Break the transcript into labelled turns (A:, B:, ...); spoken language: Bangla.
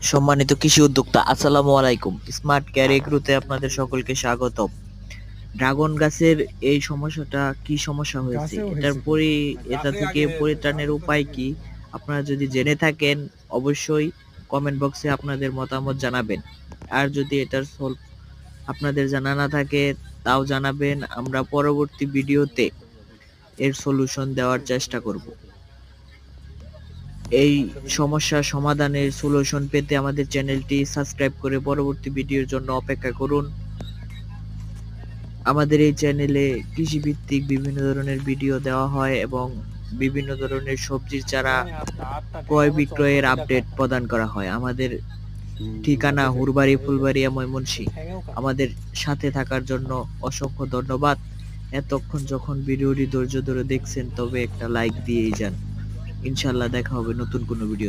A: সম্মানিত কৃষি উদ্যোক্তা, আসসালামু আলাইকুম। স্মার্ট কেয়ার এগ্রোতে আপনাদের সকলকে স্বাগতম। ড্রাগন গাছের এই সমস্যাটা কি সমস্যা হয়েছে,
B: গাছেও হয়েছে কি?
A: এটা থেকে পরিত্রাণের উপায় কি? আপনারা যদি জেনে থাকেন অবশ্যই কমেন্ট বক্সে আপনাদের মতামত জানাবেন। আর যদি এটার সলভ আপনাদের জানা না থাকে তাও জানাবেন, আমরা পরবর্তী ভিডিওতে এর সলিউশন দেওয়ার চেষ্টা করব। এই সমস্যার সমাধানের সলিউশন পেতে আমাদের চ্যানেলটি সাবস্ক্রাইব করে পরবর্তী ভিডিওর জন্য অপেক্ষা করুন। আমাদের এই চ্যানেলে কৃষিভিত্তিক বিভিন্ন ধরনের ভিডিও দেওয়া হয় এবং বিভিন্ন ধরনের সবজির চারা ক্রয় বিক্রয়ের আপডেট প্রদান করা হয়। আমাদের ঠিকানা হুরবাড়ি, ফুলবাড়িয়া, ময়মনসিংহ। আমাদের সাথে থাকার জন্য অসংখ্য ধন্যবাদ। এতক্ষণ যখন ভিডিওটি ধৈর্য ধরে দেখছেন তবে একটা লাইক দিয়েই যান। ইনশাল্লাহ দেখা হবে নতুন কোনো ভিডিও।